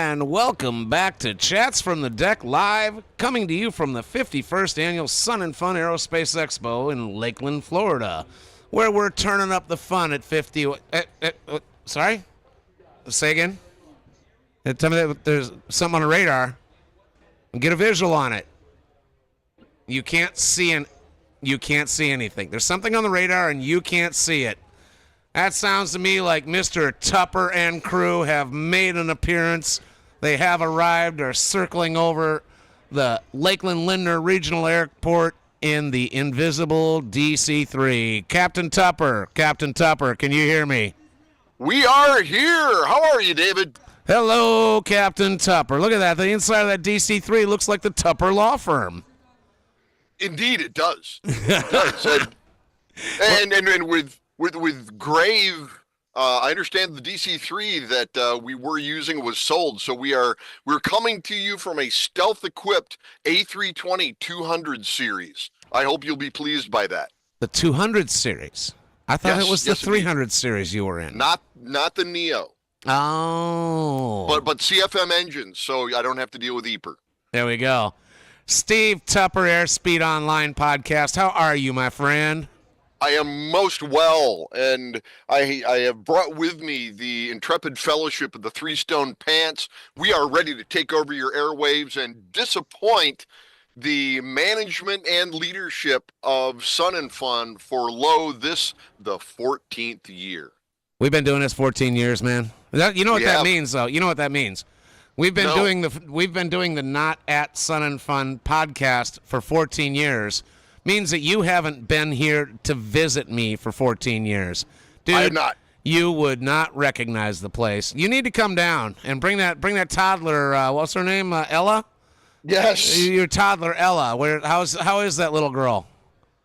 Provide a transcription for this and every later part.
And welcome back to Chats from the Deck Live, coming to you from the 51st Annual Sun and Fun Aerospace Expo in Lakeland, Florida, where we're turning up the fun at 50... sorry? Say again? Tell me that there's something on the radar. Get a visual on it. You can't see anything. There's something on the radar and you can't see it. That sounds to me like Mr. Tupper and crew have made an appearance. They have arrived, are circling over the Lakeland Linder Regional Airport in the invisible DC-3. Captain Tupper, can you hear me? We are here. How are you, David? Hello, Captain Tupper. Look at that. The inside of that DC-3 looks like the Tupper Law Firm. Indeed, it does. It does. And with grave, I understand the DC-3 that we were using was sold, so we're coming to you from a stealth-equipped A320-200 series. I hope you'll be pleased by that. The 200 series? I thought it was the 300 indeed. Series you were in. Not the Neo. Oh. But CFM engines, so I don't have to deal with EPR. There we go. Steve Tupper, Airspeed Online Podcast. How are you, my friend? I am most well, and I have brought with me the intrepid fellowship of the Three Stone Pants. We are ready to take over your airwaves and disappoint the management and leadership of Sun and Fun for the 14th year. We've been doing this 14 years, man. You know what that means, though. You know what that means. We've been doing the Not at Sun and Fun podcast for 14 years. Means that you haven't been here to visit me for 14 years. Dude, I have not. You would not recognize the place. You need to come down and bring that toddler, what's her name, Ella? Yes. Your toddler, Ella. How is that little girl?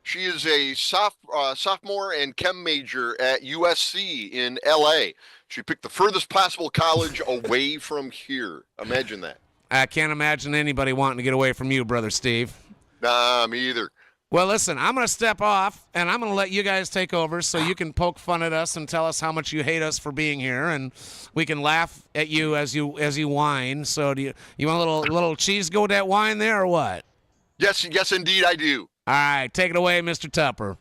She is a sophomore and chem major at USC in L.A. She picked the furthest possible college away from here. Imagine that. I can't imagine anybody wanting to get away from you, Brother Steve. Nah, me either. Well, listen, I'm going to step off, and I'm going to let you guys take over so you can poke fun at us and tell us how much you hate us for being here, and we can laugh at you as you whine. So do you want a little cheese go with that wine there or what? Yes, indeed, I do. All right, take it away, Mr. Tupper.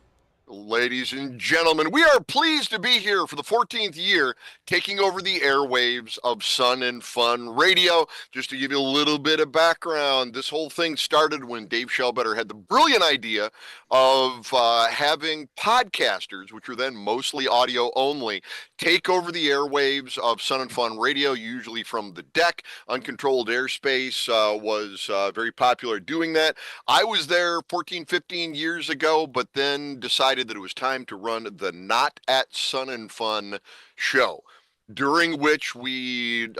Ladies and gentlemen, we are pleased to be here for the 14th year, taking over the airwaves of Sun and Fun Radio. Just to give you a little bit of background, this whole thing started when Dave Shellbetter had the brilliant idea of having podcasters, which were then mostly audio only, take over the airwaves of Sun and Fun Radio, usually from the deck. Uncontrolled airspace was very popular doing that. I was there 14, 15 years ago, but then decided that it was time to run the Not at Sun and Fun show, during which there's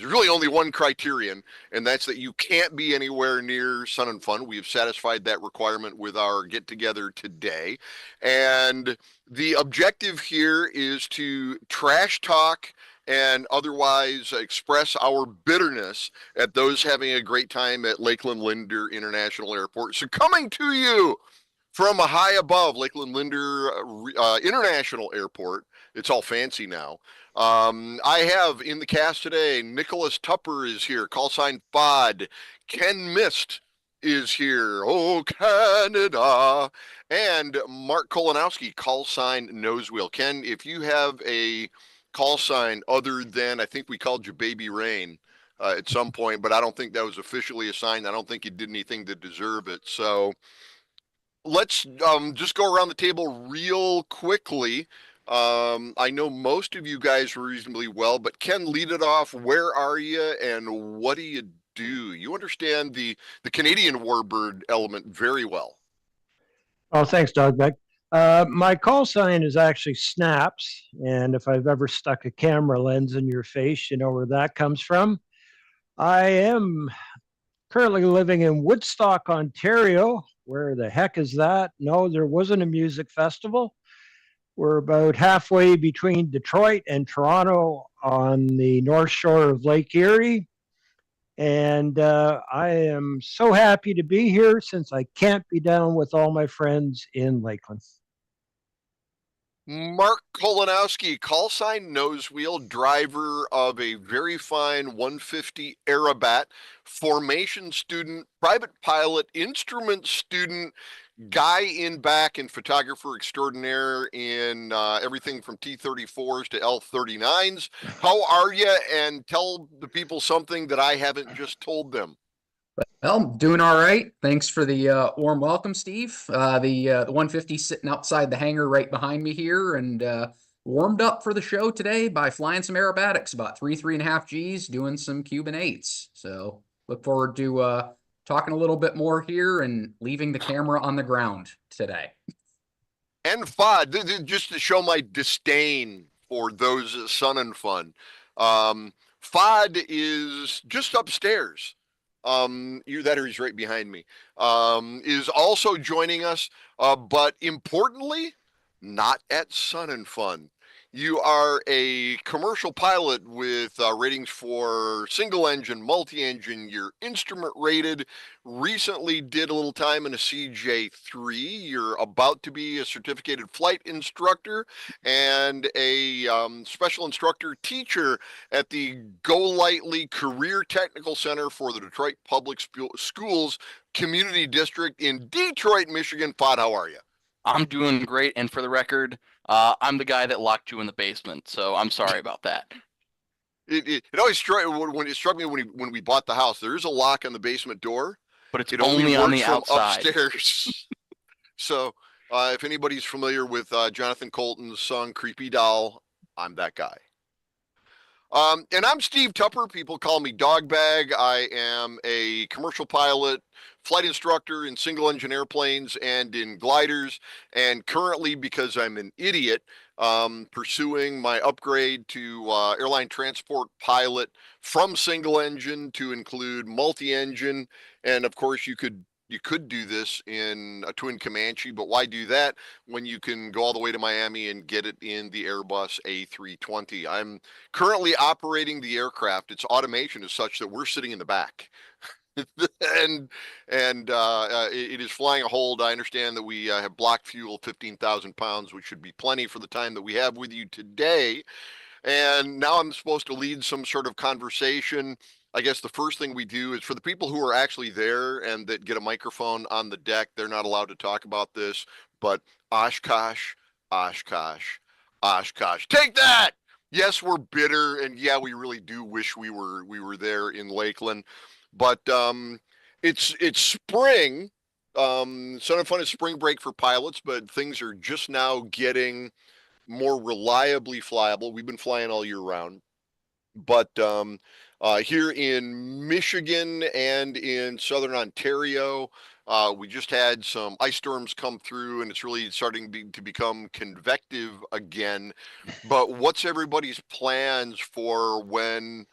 really only one criterion, and that's that you can't be anywhere near Sun and Fun. We have satisfied that requirement with our get together today, and the objective here is to trash talk and otherwise express our bitterness at those having a great time at Lakeland Linder International Airport. So coming to you from a high above Lakeland Linder International Airport, it's all fancy now. I have in the cast today, Nicholas Tupper is here, call sign FOD. Ken Mist is here, oh Canada. And Mark Kolonowski, call sign Nosewheel. Ken, if you have a call sign other than, I think we called you Baby Rain at some point, but I don't think that was officially assigned. I don't think you did anything to deserve it. So let's just go around the table real quickly. I know most of you guys reasonably well, but Ken, lead it off. Where are you and what do you do? You understand the Canadian warbird element very well. Oh, thanks, Dogbeck. My call sign is actually Snaps, and if I've ever stuck a camera lens in your face, you know where that comes from. I am currently living in Woodstock, Ontario. Where the heck is that? No, there wasn't a music festival. We're about halfway between Detroit and Toronto on the north shore of Lake Erie. And I am so happy to be here since I can't be down with all my friends in Lakeland. Mark Kolonowski, call sign Nose Wheel, driver of a very fine 150 Aerobat, formation student, private pilot, instrument student, guy in back, and photographer extraordinaire in everything from T-34s to L-39s. How are you? And tell the people something that I haven't just told them. Well, doing all right. Thanks for the warm welcome, Steve. The 150 sitting outside the hangar right behind me here, and warmed up for the show today by flying some aerobatics, about 3.5 Gs, doing some Cuban 8s. So look forward to talking a little bit more here and leaving the camera on the ground today. And FOD, just to show my disdain for those Sun and Fun. FOD is just upstairs. That or he's right behind me. Is also joining us, but importantly, not at Sun and Fun. You are a commercial pilot with ratings for single engine, multi-engine. You're instrument rated. Recently did a little time in a CJ3. You're about to be a certificated flight instructor and a special instructor teacher at the Go Lightly Career Technical Center for the Detroit Public Schools Community District in Detroit, Michigan. FOD, how are you? I'm doing great, and for the record, I'm the guy that locked you in the basement, so I'm sorry about that. It always struck me when we bought the house. There is a lock on the basement door, But it's it only on works the from outside. upstairs. So if anybody's familiar with Jonathan Colton's song "Creepy Doll," I'm that guy. And I'm Steve Tupper. People call me Dogbag. I am a commercial pilot, flight instructor in single engine airplanes and in gliders. And currently, because I'm an idiot, pursuing my upgrade to airline transport pilot from single engine to include multi-engine. And of course, you could do this in a twin Comanche, but why do that when you can go all the way to Miami and get it in the Airbus A320? I'm currently operating the aircraft. Its automation is such that we're sitting in the back. and it is flying a hold. I understand that we have block fuel, 15,000 pounds, which should be plenty for the time that we have with you today. And now I'm supposed to lead some sort of conversation. I guess the first thing we do is for the people who are actually there and that get a microphone on the deck, they're not allowed to talk about this, but Oshkosh, Oshkosh, Oshkosh. Take that! Yes, we're bitter, and yeah, we really do wish we were there in Lakeland. But it's spring. Sun and Fun is spring break for pilots, but things are just now getting more reliably flyable. We've been flying all year round. But here in Michigan and in southern Ontario, we just had some ice storms come through, and it's really starting to become convective again. But what's everybody's plans for when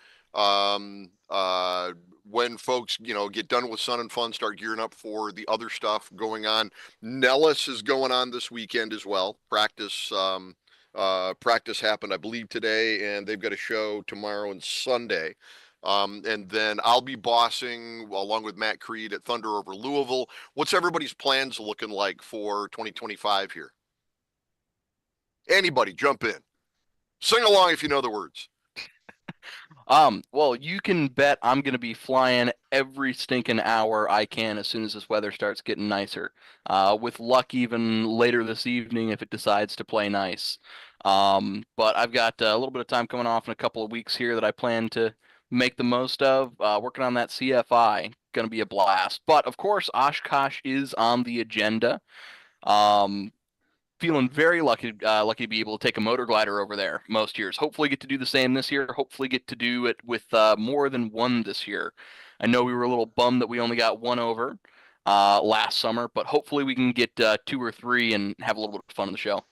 folks get done with Sun and Fun, start gearing up for the other stuff going on? Nellis is going on this weekend as well. Practice happened, I believe, today, and they've got a show tomorrow and Sunday. And then I'll be bossing along with Matt Creed at Thunder over Louisville. What's everybody's plans looking like for 2025 here? Anybody jump in. Sing along if you know the words. Well, you can bet I'm going to be flying every stinking hour I can as soon as this weather starts getting nicer. With luck, even later this evening if it decides to play nice. But I've got a little bit of time coming off in a couple of weeks here that I plan to make the most of. Working on that CFI, going to be a blast. But of course, Oshkosh is on the agenda. Feeling very lucky to be able to take a motor glider over there most years. Hopefully get to do the same this year. Hopefully get to do it with more than one this year. I know we were a little bummed that we only got one over last summer, but hopefully we can get 2 or 3 and have a little bit of fun on the show.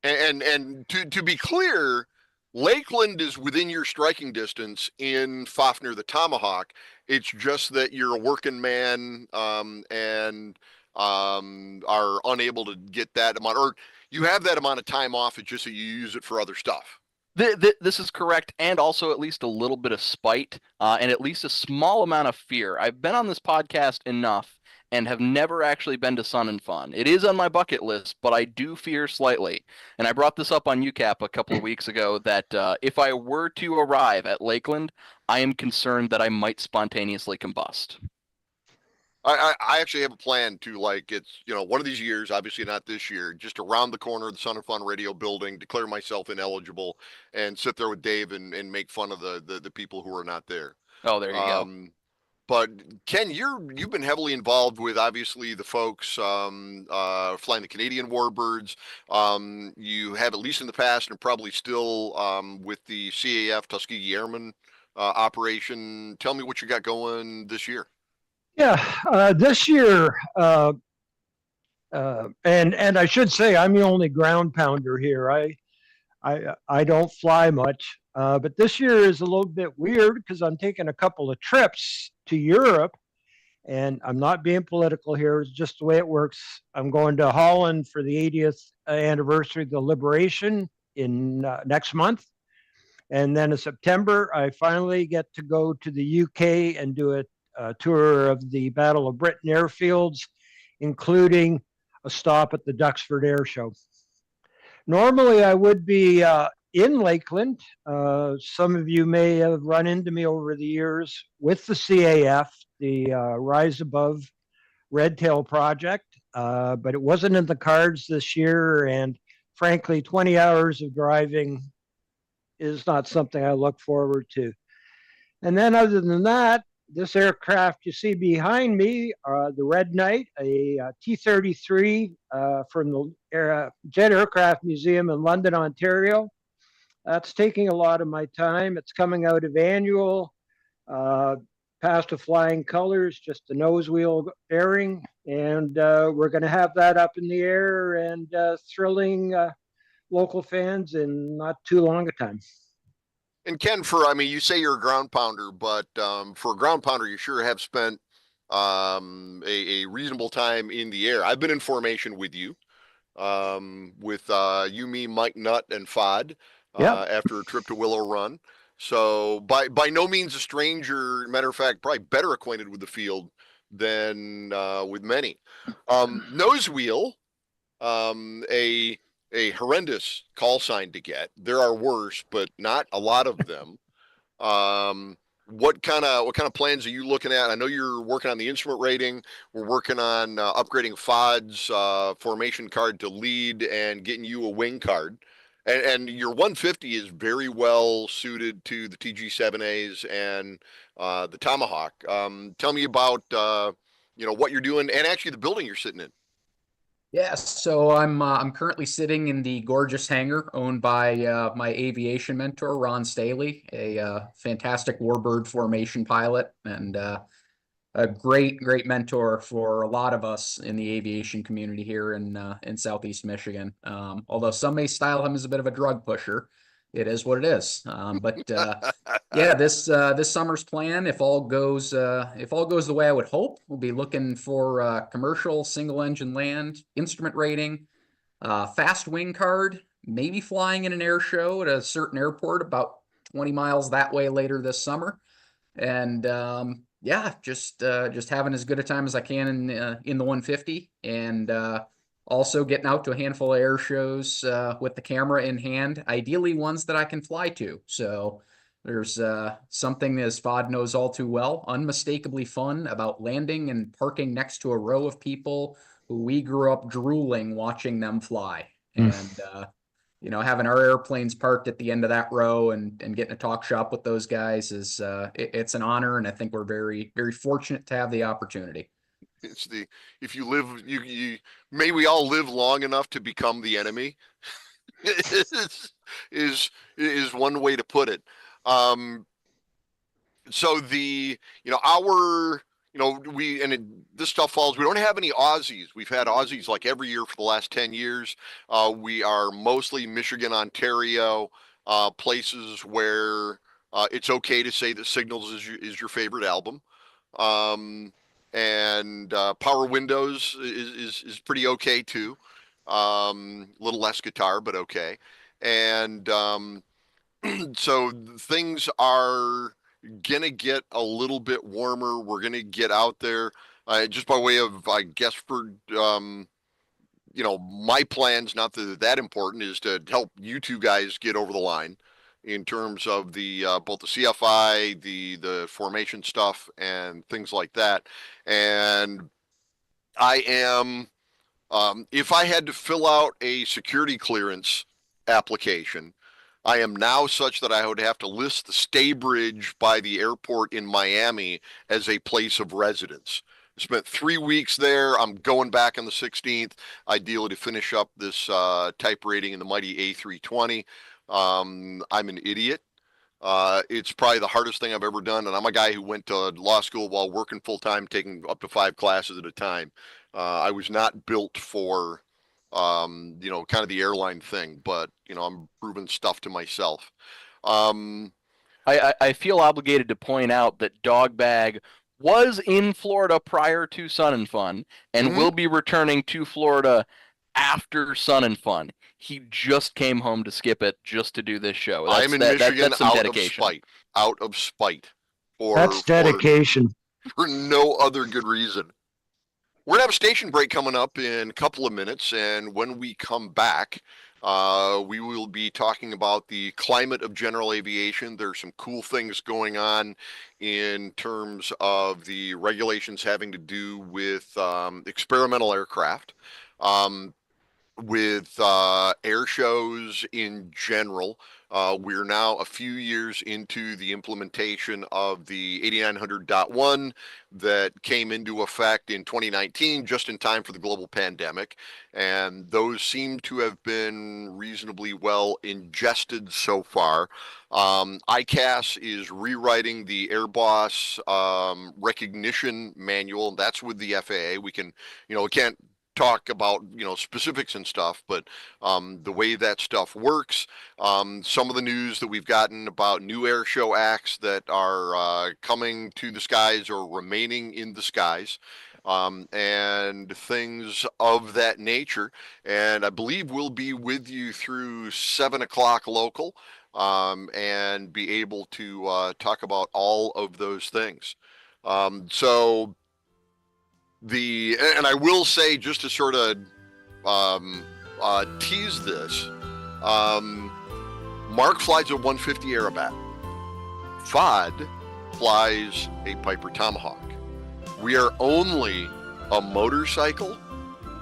And to be clear, Lakeland is within your striking distance in Fafnir the Tomahawk. It's just that you're a working man and are unable to get that amount, or you have that amount of time off. It's just that you use it for other stuff. This is correct, and also at least a little bit of spite and at least a small amount of fear. I've been on this podcast enough, and have never actually been to Sun and Fun. It is on my bucket list, but I do fear slightly. And I brought this up on UCAP a couple of weeks ago that if I were to arrive at Lakeland, I am concerned that I might spontaneously combust. I actually have a plan to, like, it's, one of these years, obviously not this year, just around the corner of the Sun and Fun Radio building, declare myself ineligible and sit there with Dave and make fun of the people who are not there. Oh, there you go. But Ken, you've been heavily involved with, obviously, the folks flying the Canadian Warbirds. You have, at least in the past, and probably still with the CAF Tuskegee Airmen operation. Tell me what you got going this year. Yeah, this year, and I should say I'm the only ground pounder here. I don't fly much, but this year is a little bit weird because I'm taking a couple of trips to Europe, and I'm not being political here. It's just the way it works. I'm going to Holland for the 80th anniversary of the liberation in next month. And then in September, I finally get to go to the UK and do a tour of the Battle of Britain airfields, including a stop at the Duxford Air Show. Normally, I would be in Lakeland. Some of you may have run into me over the years with the CAF, the Rise Above Red Tail project, but it wasn't in the cards this year. And frankly, 20 hours of driving is not something I look forward to. And then other than that, this aircraft you see behind me, the Red Knight, a T-33 from the Jet Aircraft Museum in London, Ontario. That's taking a lot of my time. It's coming out of annual, past the flying colors, just the nose wheel fairing. And we're going to have that up in the air and thrilling local fans in not too long a time. And Ken, you say you're a ground pounder, but for a ground pounder, you sure have spent a reasonable time in the air. I've been in formation with you, with you, me, Mike Nutt, and Fod after a trip to Willow Run. So by no means a stranger. Matter of fact, probably better acquainted with the field than with many. Nose wheel, a horrendous call sign to get. There are worse, but not a lot of them. What kind of plans are you looking at? I know you're working on the instrument rating. We're working on upgrading FOD's formation card to lead and getting you a wing card. And your 150 is very well suited to the TG7As and the Tomahawk. Tell me about what you're doing and actually the building you're sitting in. Yes, so I'm currently sitting in the gorgeous hangar owned by my aviation mentor Ron Staley, a fantastic warbird formation pilot and a great mentor for a lot of us in the aviation community here in Southeast Michigan. Although some may style him as a bit of a drug pusher, it is what it is. Yeah, this summer's plan, if all goes the way I would hope, we'll be looking for commercial single engine land, instrument rating, fast wing card, maybe flying in an air show at a certain airport about 20 miles that way later this summer, and yeah, just having as good a time as I can in the 150, and also getting out to a handful of air shows with the camera in hand, ideally ones that I can fly to. So there's something, as Fod knows all too well, unmistakably fun about landing and parking next to a row of people who we grew up drooling watching them fly. And having our airplanes parked at the end of that row and getting a talk shop with those guys is it's an honor, and I think we're very, very fortunate to have the opportunity. It's if you live, you may we all live long enough to become the enemy is one way to put it. So this stuff falls. We don't have any Aussies. We've had Aussies like every year for the last 10 years. We are mostly Michigan, Ontario, places where it's okay to say that Signals is your favorite album. And Power Windows is pretty okay too. A little less guitar, but okay. And so things are gonna get a little bit warmer. We're gonna get out there. Just by way of, I guess, for my plans, not that they're that important, is to help you two guys get over the line in terms of the both the CFI, the formation stuff, and things like that. And I am, if I had to fill out a security clearance application, I am now such that I would have to list the Stay Bridge by the airport in Miami as a place of residence. I spent 3 weeks there. I'm going back on the 16th, ideally to finish up this type rating in the mighty A320. I'm an idiot. It's probably the hardest thing I've ever done, and I'm a guy who went to law school while working full time, taking up to 5 classes at a time. I was not built for, kind of the airline thing, but I'm proving stuff to myself. I feel obligated to point out that Dogbag was in Florida prior to Sun and Fun and will be returning to Florida after Sun and Fun. He just came home to skip it just to do this show. I'm in Michigan out of spite. That's dedication. For no other good reason. We're going to have a station break coming up in a couple of minutes, and when we come back, we will be talking about the climate of general aviation. There's some cool things going on in terms of the regulations having to do with experimental aircraft, with air shows in general. We're now a few years into the implementation of the 8900.1 that came into effect in 2019, just in time for the global pandemic. And those seem to have been reasonably well ingested so far. ICAS is rewriting the Airboss recognition manual. That's with the FAA. We can, we can't talk about specifics and stuff, but the way that stuff works, some of the news that we've gotten about new air show acts that are coming to the skies or remaining in the skies, and things of that nature. And I believe we'll be with you through 7 o'clock local, and be able to talk about all of those things. And I will say, just to sort of tease this, Mark flies a 150 Aerobat. FOD flies a Piper Tomahawk. We are only a motorcycle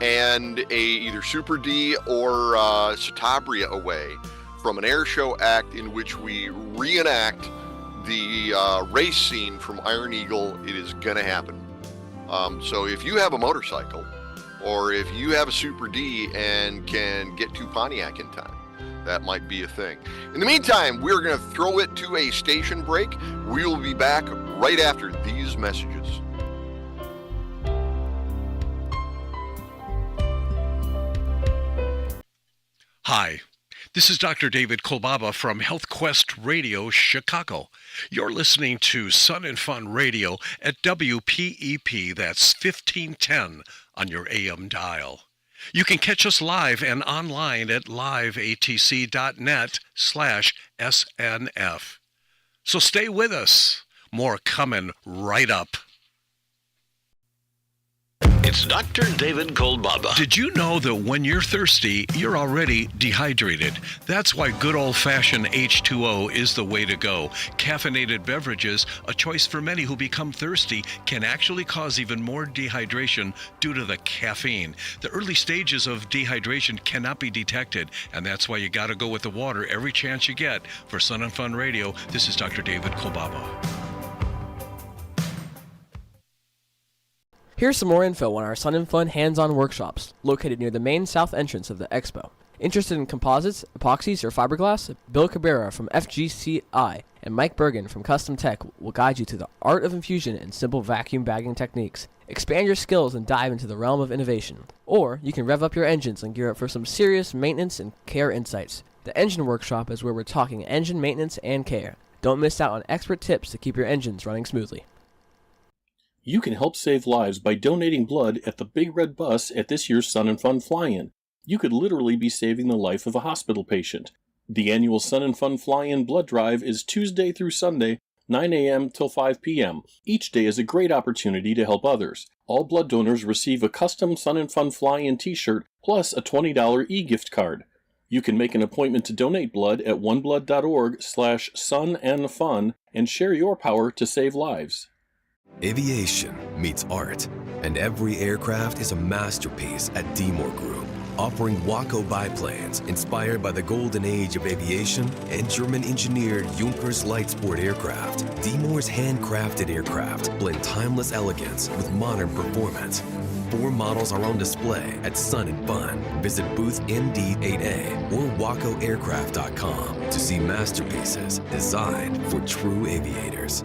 and a either Super D or Citabria away from an air show act in which we reenact the race scene from Iron Eagle. It is going to happen. So if you have a motorcycle, or if you have a Super D and can get to Pontiac in time, that might be a thing. In the meantime, we're going to throw it to a station break. We will be back right after these messages. Hi, this is Dr. David Kolbaba from HealthQuest Radio, Chicago. You're listening to Sun and Fun Radio at WPEP, that's 1510 on your AM dial. You can catch us live and online at liveatc.net/SNF. So stay with us. More coming right up. It's Dr. David Kolbaba. Did you know that when you're thirsty, you're already dehydrated? That's why good old-fashioned H2O is the way to go. Caffeinated beverages, a choice for many who become thirsty, can actually cause even more dehydration due to the caffeine. The early stages of dehydration cannot be detected, and that's why you got to go with the water every chance you get. For Sun and Fun Radio, this is Dr. David Kolbaba. Here's some more info on our Sun and Fun hands-on workshops, located near the main south entrance of the expo. Interested in composites, epoxies, or fiberglass? Bill Cabrera from FGCI and Mike Bergen from Custom Tech will guide you through the art of infusion and simple vacuum bagging techniques. Expand your skills and dive into the realm of innovation. Or you can rev up your engines and gear up for some serious maintenance and care insights. The Engine Workshop is where we're talking engine maintenance and care. Don't miss out on expert tips to keep your engines running smoothly. You can help save lives by donating blood at the Big Red Bus at this year's Sun and Fun Fly-In. You could literally be saving the life of a hospital patient. The annual Sun and Fun Fly-In blood drive is Tuesday through Sunday, 9 a.m. till 5 p.m. Each day is a great opportunity to help others. All blood donors receive a custom Sun and Fun Fly-In t-shirt plus a $20 e-gift card. You can make an appointment to donate blood at oneblood.org/sunandfun and share your power to save lives. Aviation meets art, and every aircraft is a masterpiece at D-Moore Group, offering Waco biplanes inspired by the golden age of aviation and German-engineered Junkers light sport aircraft. D-Moore's handcrafted aircraft blend timeless elegance with modern performance. 4 models are on display at Sun and Fun. Visit booth MD8A or WacoAircraft.com to see masterpieces designed for true aviators.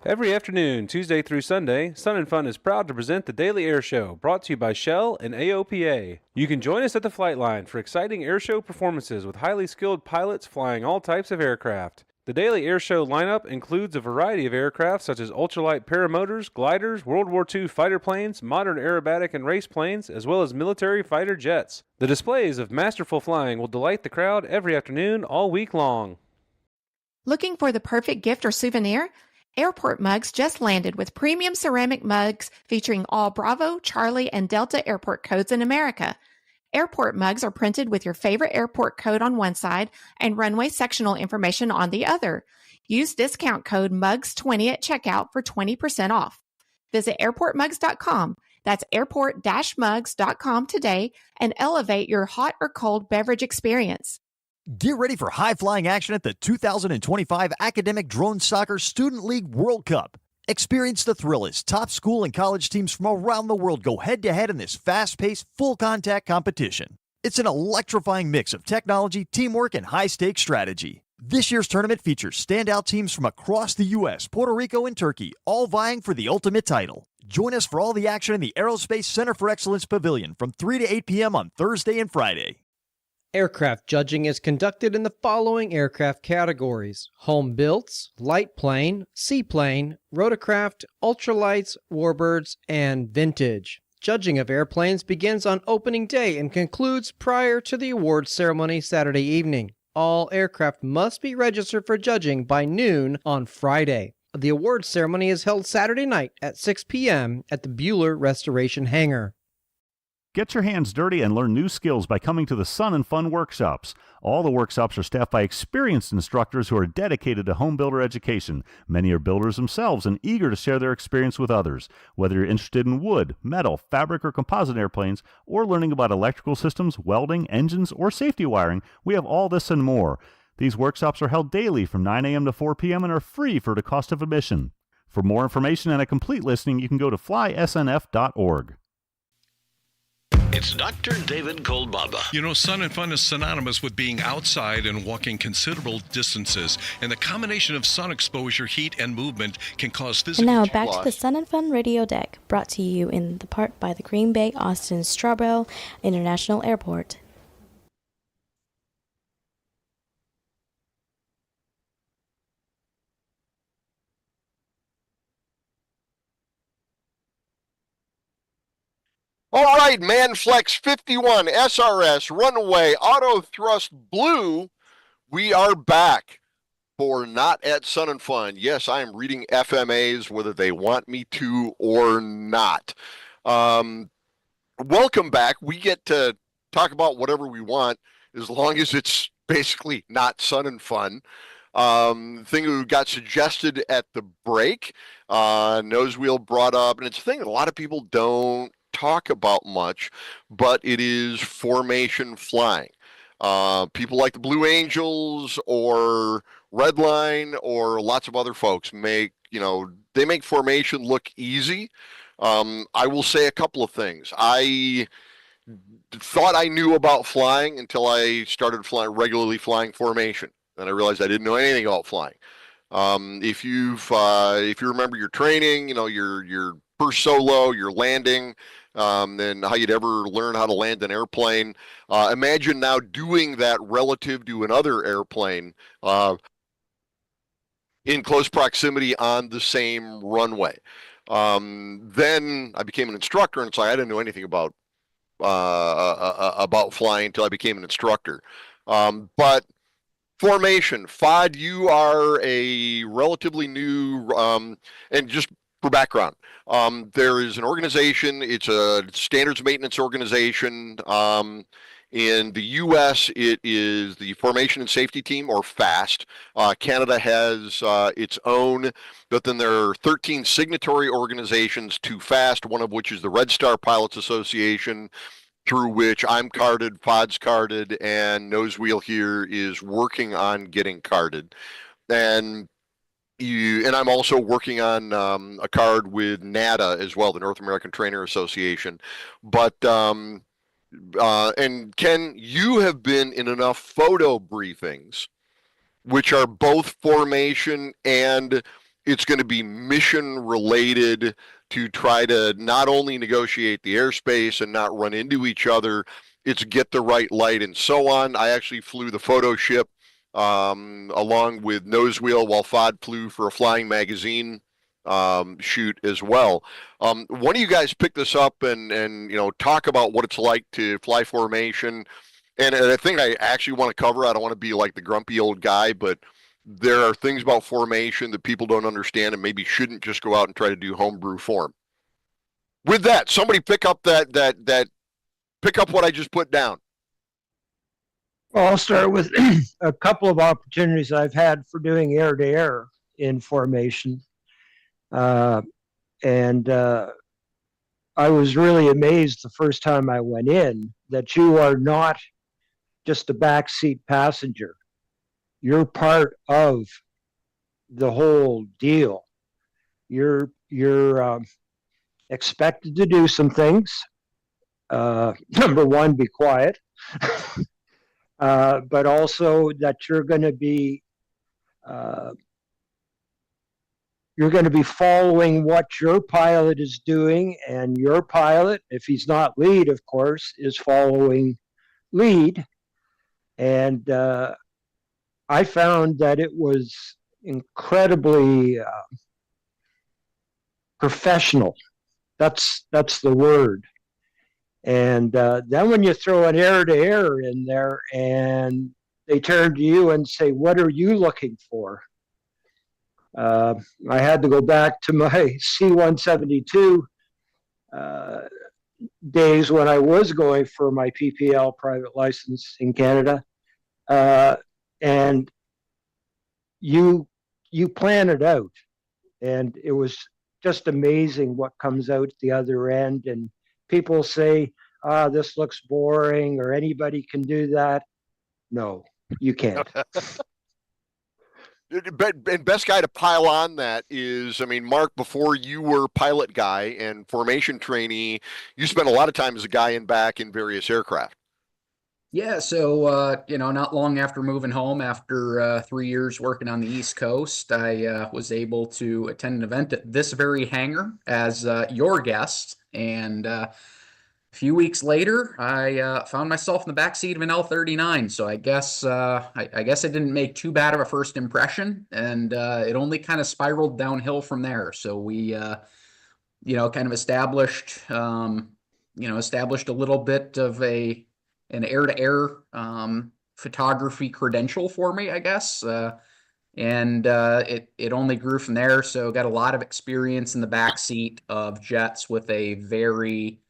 Every afternoon, Tuesday through Sunday, Sun and Fun is proud to present the Daily Air Show, brought to you by Shell and AOPA. You can join us at the flight line for exciting air show performances with highly skilled pilots flying all types of aircraft. The Daily Air Show lineup includes a variety of aircraft such as ultralight paramotors, gliders, World War II fighter planes, modern aerobatic and race planes, as well as military fighter jets. The displays of masterful flying will delight the crowd every afternoon all week long. Looking for the perfect gift or souvenir? Airport Mugs just landed with premium ceramic mugs featuring all Bravo, Charlie, and Delta airport codes in America. Airport mugs are printed with your favorite airport code on one side and runway sectional information on the other. Use discount code MUGS20 at checkout for 20% off. Visit airportmugs.com. That's airport-mugs.com today and elevate your hot or cold beverage experience. Get ready for high-flying action at the 2025 Academic Drone Soccer Student League World Cup. Experience the thrill as top school and college teams from around the world go head-to-head in this fast-paced, full-contact competition. It's an electrifying mix of technology, teamwork, and high-stakes strategy. This year's tournament features standout teams from across the U.S., Puerto Rico, and Turkey, all vying for the ultimate title. Join us for all the action in the Aerospace Center for Excellence Pavilion from 3 to 8 p.m. on Thursday and Friday. Aircraft judging is conducted in the following aircraft categories: home builts, light plane, seaplane, rotorcraft, ultralights, warbirds, and vintage. Judging of airplanes begins on opening day and concludes prior to the awards ceremony Saturday evening. All aircraft must be registered for judging by noon on Friday. The awards ceremony is held Saturday night at 6 p.m. at the Bueller Restoration Hangar. Get your hands dirty and learn new skills by coming to the Sun and Fun workshops. All the workshops are staffed by experienced instructors who are dedicated to home builder education. Many are builders themselves and eager to share their experience with others. Whether you're interested in wood, metal, fabric, or composite airplanes, or learning about electrical systems, welding, engines, or safety wiring, we have all this and more. These workshops are held daily from 9 a.m. to 4 p.m. and are free for the cost of admission. For more information and a complete listing, you can go to flysnf.org. It's Dr. David Goldbaba. You know, Sun and Fun is synonymous with being outside and walking considerable distances, and the combination of sun exposure, heat, and movement can cause physical... And now back to the Sun and Fun Radio Deck, brought to you in the part by the Green Bay Austin Strawbell International Airport. All right, Manflex 51 SRS Runaway Auto Thrust Blue. We are back for Not at Sun and Fun. Yes, I am reading FMAs whether they want me to or not. Welcome back. We get to talk about whatever we want as long as it's basically not Sun and Fun. Thing that got suggested at the break, Nosewheel brought up, and it's a thing that a lot of people don't talk about much, but it is formation flying. People like the Blue Angels or Redline or lots of other folks make formation look easy. I will say a couple of things. I thought I knew about flying until I started regularly flying formation. Then I realized I didn't know anything about flying. If you remember your training, your first solo, your landing, and how you'd ever learn how to land an airplane. Imagine now doing that relative to another airplane in close proximity on the same runway. Then I became an instructor, and so I didn't know anything about flying until I became an instructor. But Formation. FOD, you are a relatively new, and just for background, there is an organization, it's a standards maintenance organization. In the U.S., it is the Formation and Safety Team, or FAST. Canada has its own, but then there are 13 signatory organizations to FAST, one of which is the Red Star Pilots Association, through which I'm carded, FOD's carded, and Nosewheel here is working on getting carded. And I'm also working on a card with NATA as well, the North American Trainer Association. But and Ken, you have been in enough photo briefings, which are both formation and it's going to be mission related, to try to not only negotiate the airspace and not run into each other, it's get the right light and so on. I actually flew the photo ship along with Nosewheel while FOD flew for a flying magazine shoot as well. One of you guys pick this up and talk about what it's like to fly formation. And I think I actually want to cover, I don't want to be like the grumpy old guy, but there are things about formation that people don't understand and maybe shouldn't just go out and try to do homebrew form. With that, somebody pick up pick up what I just put down. Well, I'll start with a couple of opportunities I've had for doing air-to-air in formation. I was really amazed the first time I went in that you are not just a backseat passenger. You're part of the whole deal. You're expected to do some things. Number one, be quiet. But also that you're going to be following what your pilot is doing, and your pilot, if he's not lead, of course, is following lead. And I found that it was incredibly professional. That's the word. And then when you throw an air-to-air in there and they turn to you and say, what are you looking for? I had to go back to my C-172 days when I was going for my PPL private license in Canada. And you plan it out. And it was just amazing what comes out the other end. And people say, this looks boring, or anybody can do that. No, you can't. And best guy to pile on that is, I mean, Mark, before you were pilot guy and formation trainee, you spent a lot of time as a guy in back in various aircraft. Yeah, so, not long after moving home, after 3 years working on the East Coast, I was able to attend an event at this very hangar as your guest. And a few weeks later, I found myself in the backseat of an L-39. So I guess I didn't make too bad of a first impression, and it only kind of spiraled downhill from there. So we, kind of established a little bit of an air-to-air photography credential for me, I guess. And it only grew from there. So got a lot of experience in the backseat of jets with a very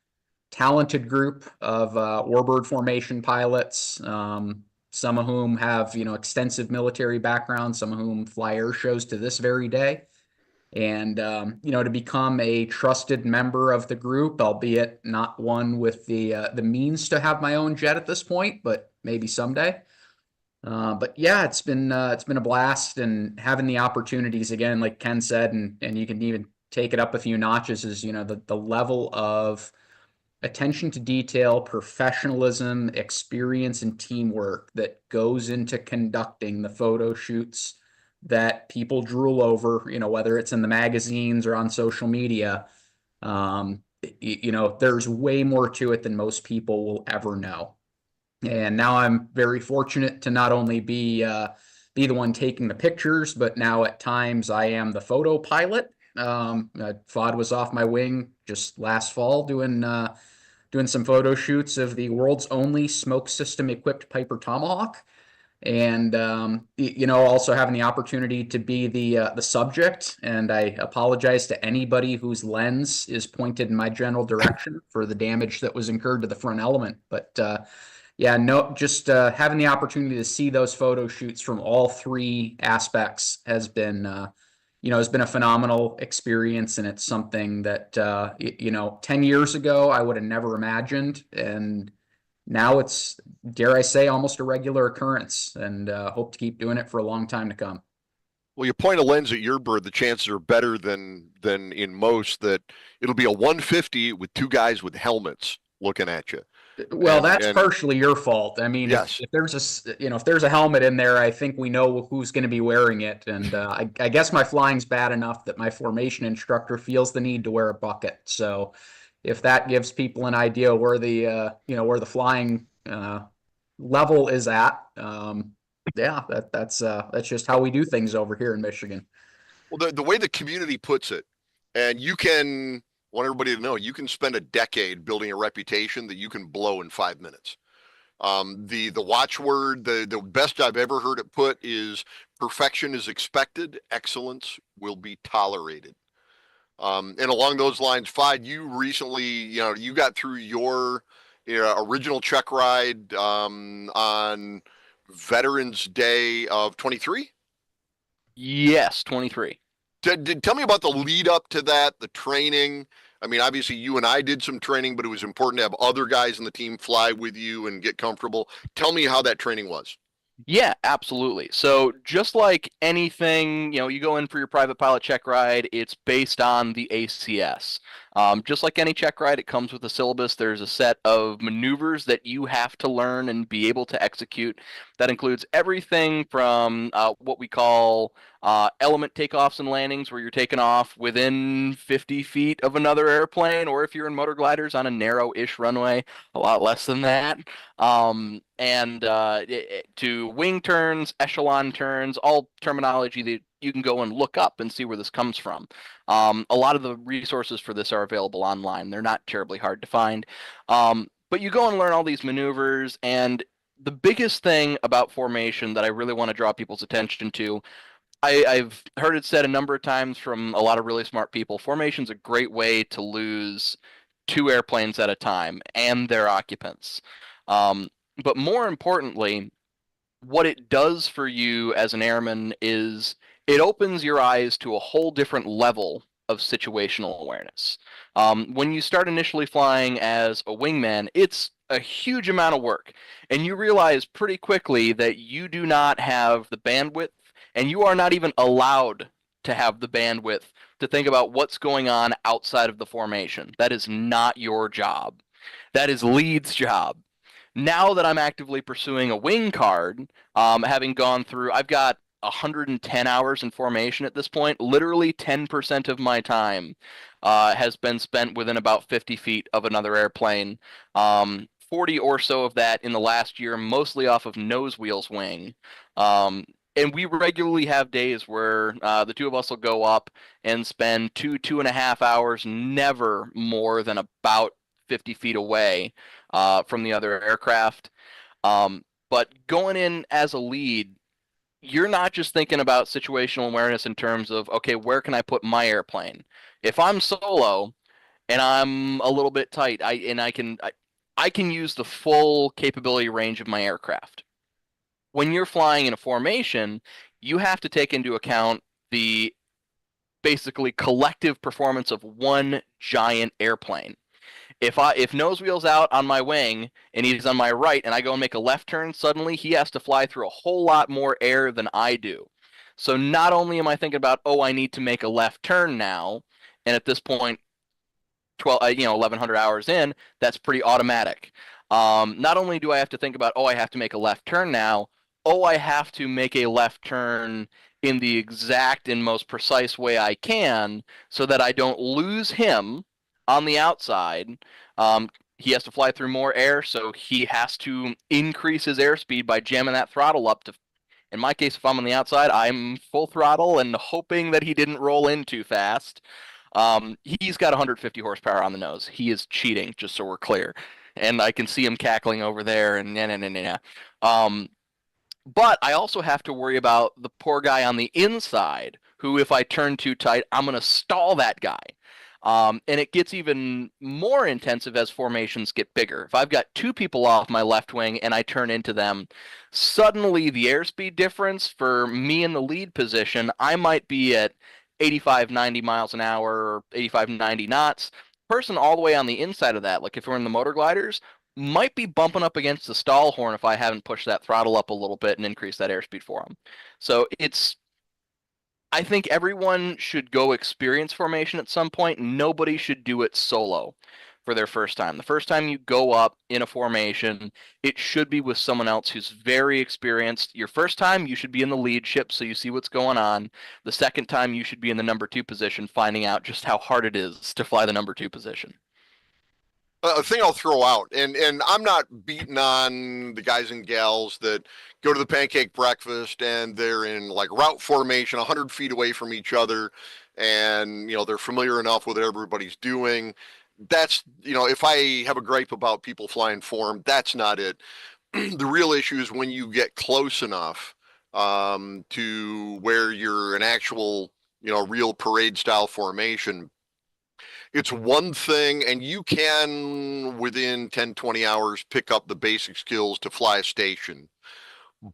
talented group of warbird formation pilots, some of whom have, extensive military backgrounds, some of whom fly air shows to this very day. And, to become a trusted member of the group, albeit not one with the means to have my own jet at this point, but maybe someday. But yeah, it's been a blast, and having the opportunities again, like Ken said, and you can even take it up a few notches, is, the level of attention to detail, professionalism, experience, and teamwork that goes into conducting the photo shoots that people drool over, whether it's in the magazines or on social media. There's way more to it than most people will ever know. And now I'm very fortunate to not only be the one taking the pictures, but now at times I am the photo pilot. FOD was off my wing just last fall doing some photo shoots of the world's only smoke system equipped Piper Tomahawk. and also having the opportunity to be the subject. And I apologize to anybody whose lens is pointed in my general direction for the damage that was incurred to the front element. But having the opportunity to see those photo shoots from all three aspects has been a phenomenal experience, and it's something that 10 years ago I would have never imagined, and now it's, dare I say, almost a regular occurrence, and hope to keep doing it for a long time to come. Well, you point a lens at your bird, the chances are better than in most that it'll be a 150 with two guys with helmets looking at you. Well, that's partially your fault. I mean, yes. if there's a helmet in there, I think we know who's going to be wearing it. And I guess my flying's bad enough that my formation instructor feels the need to wear a bucket. So if that gives people an idea where the flying level is at, that's just how we do things over here in Michigan. Well, the way the community puts it, and want everybody to know, you can spend a decade building a reputation that you can blow in 5 minutes. The watchword, the best I've ever heard it put is perfection is expected, excellence will be tolerated. And along those lines, Fide, you recently, you got through your original check ride on Veterans Day of 23? Yes, 23. Tell me about the lead up to that, the training. I mean, obviously you and I did some training, but it was important to have other guys in the team fly with you and get comfortable. Tell me how that training was. Yeah, absolutely. So just like anything, you go in for your private pilot check ride, it's based on the ACS. Just like any check ride, it comes with a syllabus. There's a set of maneuvers that you have to learn and be able to execute. That includes everything from what we call element takeoffs and landings, where you're taking off within 50 feet of another airplane, or if you're in motor gliders on a narrow-ish runway, a lot less than that. To wing turns, echelon turns, all terminology that you can go and look up and see where this comes from. A lot of the resources for this are available online. They're not terribly hard to find. But you go and learn all these maneuvers, and the biggest thing about formation that I really want to draw people's attention to, I've heard it said a number of times from a lot of really smart people, formation's a great way to lose 2 airplanes at a time and their occupants. But more importantly, what it does for you as an airman is it opens your eyes to a whole different level of situational awareness. When you start initially flying as a wingman, it's a huge amount of work, and you realize pretty quickly that you do not have the bandwidth, and you are not even allowed to have the bandwidth to think about what's going on outside of the formation. That is not your job. That is lead's job. Now that I'm actively pursuing a wing card, having gone through, I've got 110 hours in formation at this point. Literally 10% of my time has been spent within about 50 feet of another airplane. 40 or so of that in the last year, mostly off of nose wheels wing. And we regularly have days where the two of us will go up and spend 2.5 hours, never more than about 50 feet away from the other aircraft. But going in as a lead, you're not just thinking about situational awareness in terms of, okay, where can I put my airplane? If I'm solo and I'm a little bit tight, I can use the full capability range of my aircraft. When you're flying in a formation, you have to take into account the basically collective performance of one giant airplane. If nose wheel's out on my wing and he's on my right and I go and make a left turn, suddenly he has to fly through a whole lot more air than I do. So not only am I thinking about, oh, I need to make a left turn now, and at this point, 1,100 hours in, that's pretty automatic. Not only do I have to think about, oh, I have to make a left turn now, oh, I have to make a left turn in the exact and most precise way I can so that I don't lose him on the outside. He has to fly through more air, so he has to increase his airspeed by jamming that throttle up to, in my case, if I'm on the outside, I'm full throttle and hoping that he didn't roll in too fast. He's got 150 horsepower on the nose. He is cheating, just so we're clear. And I can see him cackling over there, and But I also have to worry about the poor guy on the inside, who, if I turn too tight, I'm going to stall that guy. And it gets even more intensive as formations get bigger. If I've got two people off my left wing and I turn into them, suddenly the airspeed difference for me in the lead position, I might be at 85, 90 miles an hour, or 85, 90 knots. Person all the way on the inside of that, like if we're in the motor gliders, might be bumping up against the stall horn if I haven't pushed that throttle up a little bit and increased that airspeed for them. So I think everyone should go experience formation at some point. Nobody should do it solo for their first time. The first time you go up in a formation, it should be with someone else who's very experienced. Your first time, you should be in the lead ship so you see what's going on. The second time, you should be in the number 2 position, finding out just how hard it is to fly the number 2 position. A thing I'll throw out, and I'm not beating on the guys and gals that go to the pancake breakfast and they're in like route formation 100 feet away from each other, and they're familiar enough with what everybody's doing. That's, if I have a gripe about people flying form, that's not it. The real issue is when you get close enough to where you're an actual, real parade style formation. It's one thing, and you can, within 10, 20 hours, pick up the basic skills to fly a station.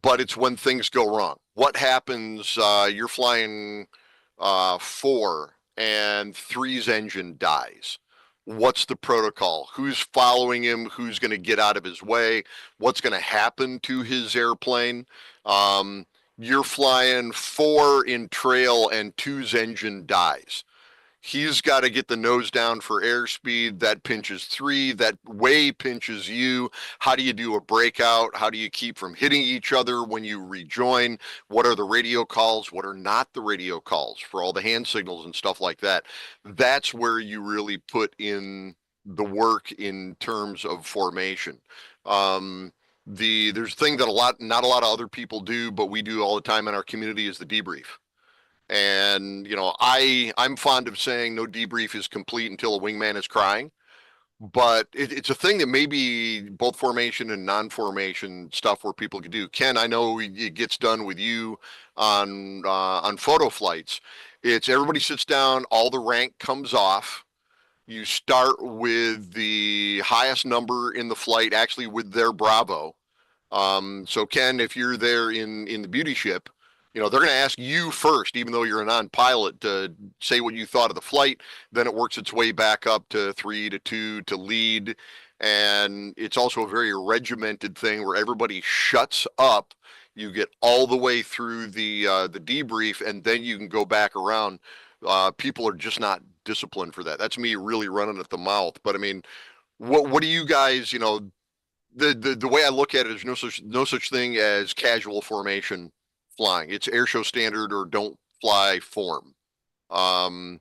But it's when things go wrong. What happens, you're flying 4 and 3's engine dies. What's the protocol? Who's following him? Who's going to get out of his way? What's going to happen to his airplane? You're flying 4 in trail and 2's engine dies. He's got to get the nose down for airspeed. That pinches 3. That way pinches you. How do you do a breakout? How do you keep from hitting each other when you rejoin? What are the radio calls? What are not the radio calls for all the hand signals and stuff like that? That's where you really put in the work in terms of formation. There's a thing that not a lot of other people do, but we do all the time in our community is the debrief. And, I'm fond of saying no debrief is complete until a wingman is crying. But it's a thing that maybe both formation and non-formation stuff where people can do. Ken, I know it gets done with you on photo flights. It's everybody sits down, all the rank comes off. You start with the highest number in the flight, actually with their Bravo. So Ken, if you're there in the beauty ship, they're going to ask you first, even though you're a non-pilot, to say what you thought of the flight. Then it works its way back up to 3 to 2 to lead. And it's also a very regimented thing where everybody shuts up. You get all the way through the debrief, and then you can go back around. People are just not disciplined for that. That's me really running at the mouth. But I mean, what do you guys, the way I look at it is no such thing as casual formation flying. It's airshow standard or don't fly form. 100%.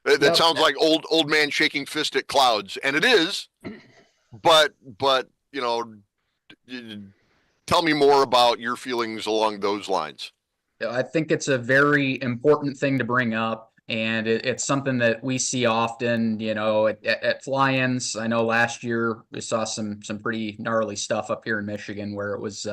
That sounds like old man shaking fist at clouds, and it is. But tell me more about your feelings along those lines. I think it's a very important thing to bring up, and it's something that we see often. At fly-ins. I know last year we saw some pretty gnarly stuff up here in Michigan where it was.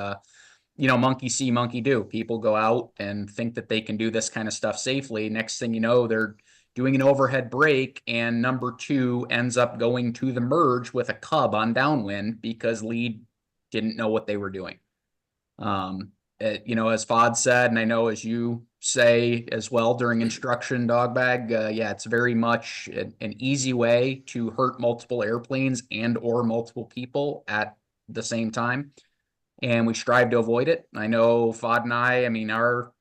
Monkey see, monkey do. People go out and think that they can do this kind of stuff safely. Next thing you know, they're doing an overhead brake, and number 2 ends up going to the merge with a cub on downwind because lead didn't know what they were doing. As Fod said, and I know as you say as well during instruction, Dogbag, it's very much an easy way to hurt multiple airplanes and or multiple people at the same time. And we strive to avoid it. I know Fod and I mean, our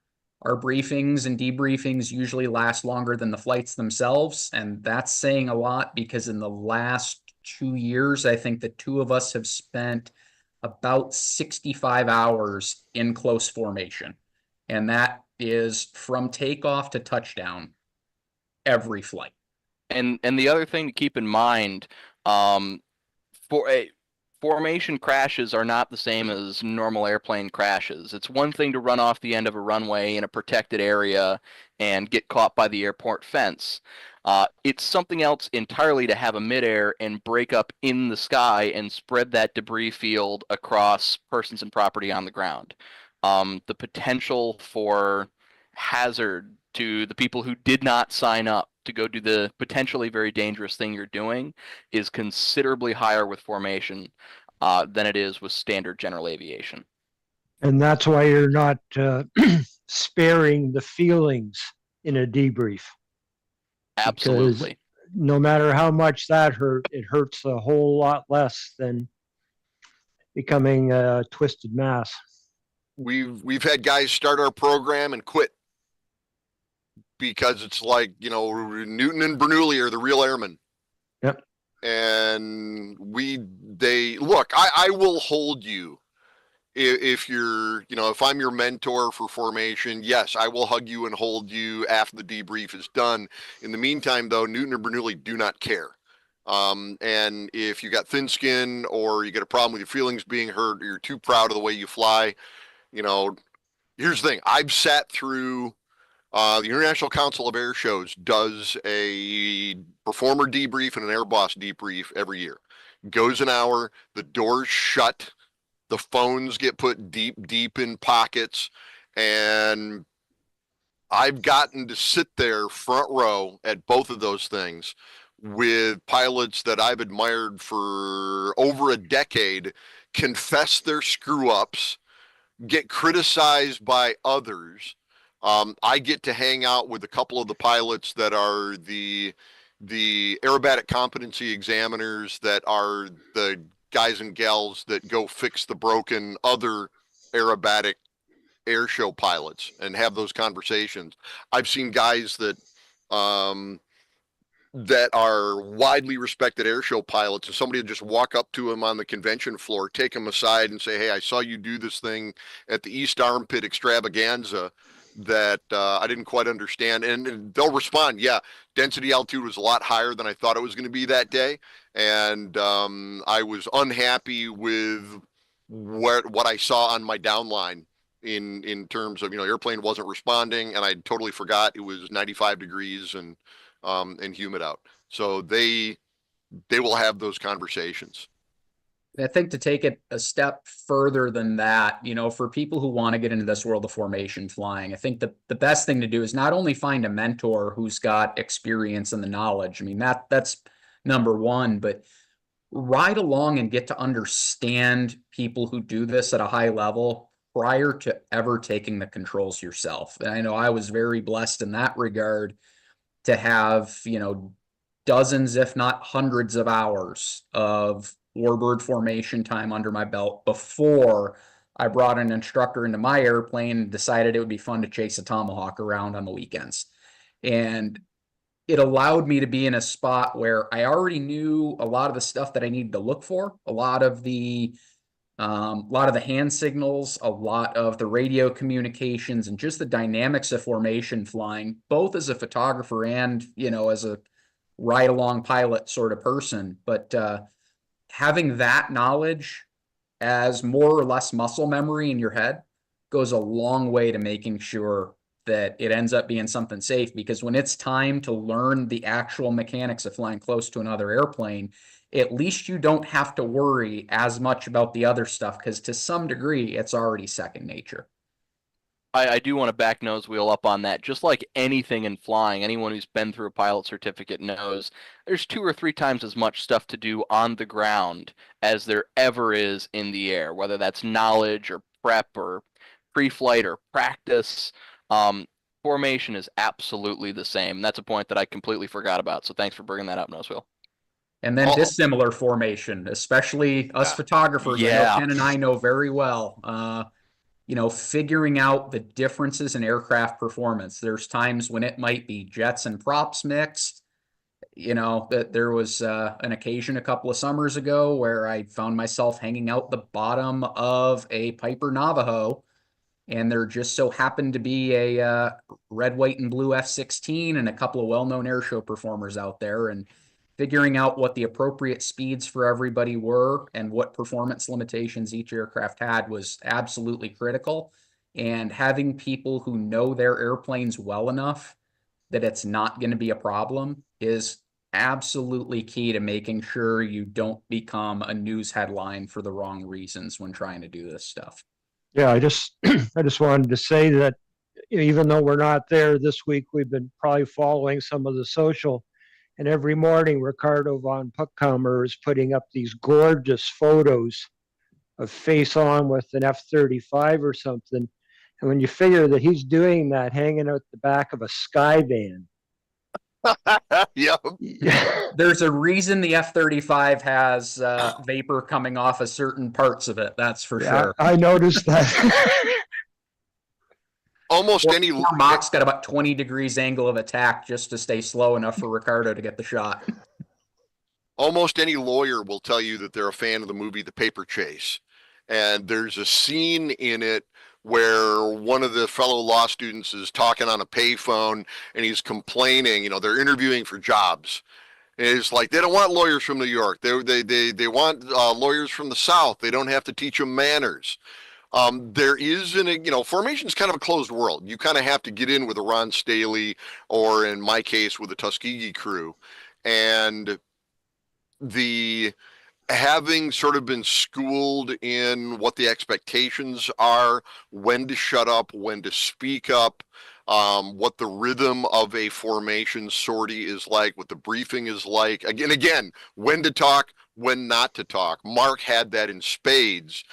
briefings and debriefings usually last longer than the flights themselves. And that's saying a lot because in the last 2 years, I think the 2 of us have spent about 65 hours in close formation. And that is from takeoff to touchdown every flight. And the other thing to keep in mind, formation crashes are not the same as normal airplane crashes. It's one thing to run off the end of a runway in a protected area and get caught by the airport fence. It's something else entirely to have a midair and break up in the sky and spread that debris field across persons and property on the ground. The potential for hazard to the people who did not sign up to go do the potentially very dangerous thing you're doing is considerably higher with formation than it is with standard general aviation. And that's why you're not sparing the feelings in a debrief. Absolutely. Because no matter how much that hurt, it hurts a whole lot less than becoming a twisted mass. We've had guys start our program and quit because it's like, you know, Newton and Bernoulli are the real airmen. Yep. And they look, I will hold you if you're, you know, if I'm your mentor for formation. Yes, I will hug you and hold you after the debrief is done. In the meantime, though, Newton and Bernoulli do not care. And if you got thin skin or you get a problem with your feelings being hurt or you're too proud of the way you fly, you know, here's the thing. I've sat through the International Council of Air Shows does a performer debrief and an air boss debrief every year. Goes an hour, the doors shut, the phones get put deep in pockets, and I've gotten to sit there front row at both of those things with pilots that I've admired for over a decade confess their screw ups, get criticized by others. I get to hang out with a couple of the pilots that are the aerobatic competency examiners, that are the guys and gals that go fix the broken other aerobatic air show pilots and have those conversations. I've seen guys that that are widely respected air show pilots, and somebody would just walk up to him on the convention floor, take him aside and say, "Hey, I saw you do this thing at the East Armpit extravaganza that I didn't quite understand." And they'll respond, "Yeah, density altitude was a lot higher than I thought it was going to be that day. And I was unhappy with what I saw on my downline in terms of, you know, airplane wasn't responding, and I totally forgot it was 95 degrees and humid out." So they will have those conversations. I think to take it a step further than that, you know, for people who want to get into this world of formation flying, I think the best thing to do is not only find a mentor who's got experience and the knowledge. I mean, that's number one, but ride along and get to understand people who do this at a high level prior to ever taking the controls yourself. And I know I was very blessed in that regard to have, you know, dozens, if not hundreds of hours of warbird formation time under my belt before I brought an instructor into my airplane and decided it would be fun to chase a Tomahawk around on the weekends. And it allowed me to be in a spot where I already knew a lot of the stuff that I needed to look for, a lot of the hand signals, a lot of the radio communications, and just the dynamics of formation flying, both as a photographer and, you know, as a ride along pilot sort of person. But having that knowledge as more or less muscle memory in your head goes a long way to making sure that it ends up being something safe, because when it's time to learn the actual mechanics of flying close to another airplane, at least you don't have to worry as much about the other stuff, because to some degree, it's already second nature. I do want to back nose wheel up on that. Just like anything in flying, anyone who's been through a pilot certificate knows there's 2 or 3 times as much stuff to do on the ground as there ever is in the air, whether that's knowledge or prep or pre-flight or practice. Formation is absolutely the same. That's a point that I completely forgot about. So thanks for bringing that up, Nosewheel. And then dissimilar formation, especially us photographers. Yeah. I know Ken and I know very well. You know, figuring out the differences in aircraft performance. There's times when it might be jets and props mixed. You know, that there was an occasion a couple of summers ago where I found myself hanging out the bottom of a Piper Navajo, and there just so happened to be a red, white, and blue F-16 and a couple of well-known airshow performers out there, and figuring out what the appropriate speeds for everybody were and what performance limitations each aircraft had was absolutely critical. And having people who know their airplanes well enough that it's not going to be a problem is absolutely key to making sure you don't become a news headline for the wrong reasons when trying to do this stuff. Yeah, I just I just wanted to say that even though we're not there this week, we've been probably following some of the social. And every morning, Ricardo von Puckhammer is putting up these gorgeous photos of face on with an F-35 or something. And when you figure that he's doing that hanging out the back of a Skyvan. Yep. There's a reason the F-35 has vapor coming off of certain parts of it. That's for sure. I noticed that. Almost any Mach's got about 20 degrees angle of attack just to stay slow enough for Ricardo to get the shot. Almost any lawyer will tell you that they're a fan of the movie The Paper Chase. And there's a scene in it where one of the fellow law students is talking on a payphone and he's complaining, you know, they're interviewing for jobs. And it's like, they don't want lawyers from New York. They want lawyers from the South. They don't have to teach them manners. There is formation's kind of a closed world. You kind of have to get in with a Ron Staley, or in my case, with a Tuskegee crew. And having sort of been schooled in what the expectations are, when to shut up, when to speak up, what the rhythm of a formation sortie is like, what the briefing is like. Again, when to talk, when not to talk. Mark had that in spades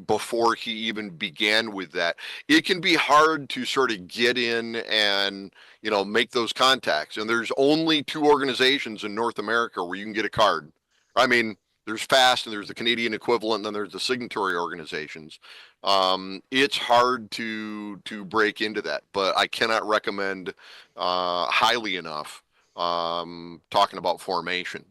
before he even began with that. It can be hard to sort of get in and, make those contacts. And there's only 2 organizations in North America where you can get a card. I mean, there's FAST and there's the Canadian equivalent, and then there's the signatory organizations. It's hard to break into that, but I cannot recommend highly enough talking about formation.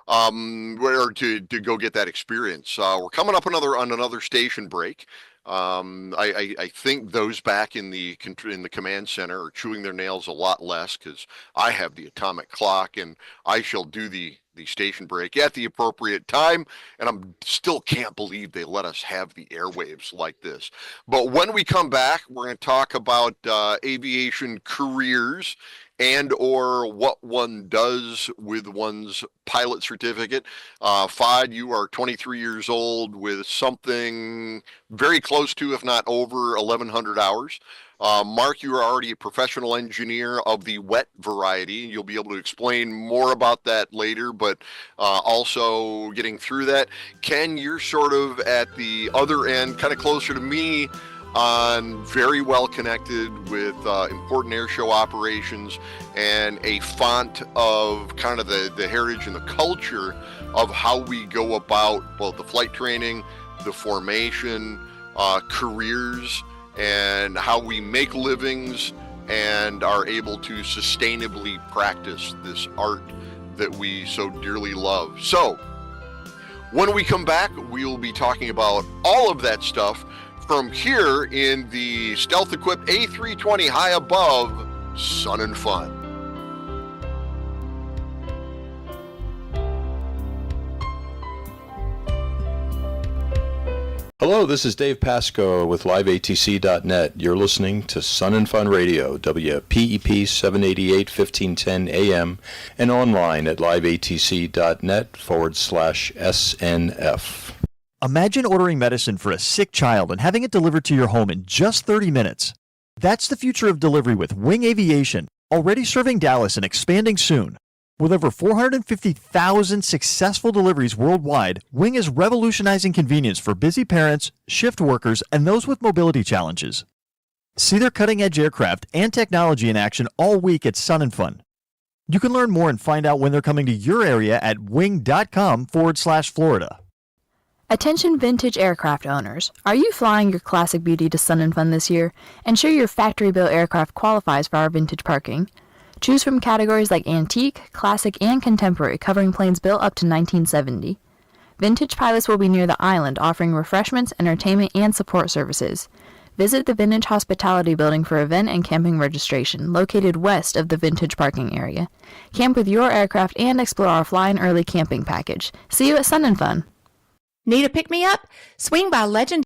Where to go get that experience. We're coming up on another station break. I think those back in the command center are chewing their nails a lot less because I have the atomic clock, and I shall do the station break at the appropriate time, and I'm still can't believe they let us have the airwaves like this. But when we come back, we're going to talk about aviation careers and or what one does with one's pilot certificate. Fod, you are 23 years old with something very close to, if not over, 1,100 hours. Mark, you are already a professional engineer of the wet variety. You'll be able to explain more about that later, but also getting through that. Ken, you're sort of at the other end, kind of closer to me, on very well connected with important air show operations and a font of kind of the heritage and the culture of how we go about both the flight training, the formation, careers, and how we make livings and are able to sustainably practice this art that we so dearly love. So when we come back, we will be talking about all of that stuff from here in the stealth-equipped A320 high above Sun and Fun. Hello, this is Dave Pasco with LiveATC.net. You're listening to Sun and Fun Radio, WPEP 788 1510 AM, and online at liveatc.net/SNF. Imagine ordering medicine for a sick child and having it delivered to your home in just 30 minutes. That's the future of delivery with Wing Aviation, already serving Dallas and expanding soon. With over 450,000 successful deliveries worldwide, Wing is revolutionizing convenience for busy parents, shift workers, and those with mobility challenges. See their cutting-edge aircraft and technology in action all week at Sun and Fun. You can learn more and find out when they're coming to your area at wing.com/Florida. Attention vintage aircraft owners. Are you flying your classic beauty to Sun and Fun this year? Ensure your factory-built aircraft qualifies for our vintage parking. Choose from categories like antique, classic, and contemporary, covering planes built up to 1970. Vintage pilots will be near the island, offering refreshments, entertainment, and support services. Visit the Vintage Hospitality Building for event and camping registration, located west of the Vintage parking area. Camp with your aircraft and explore our Flying Early camping package. See you at Sun and Fun. Need a pick-me-up? Swing by Legend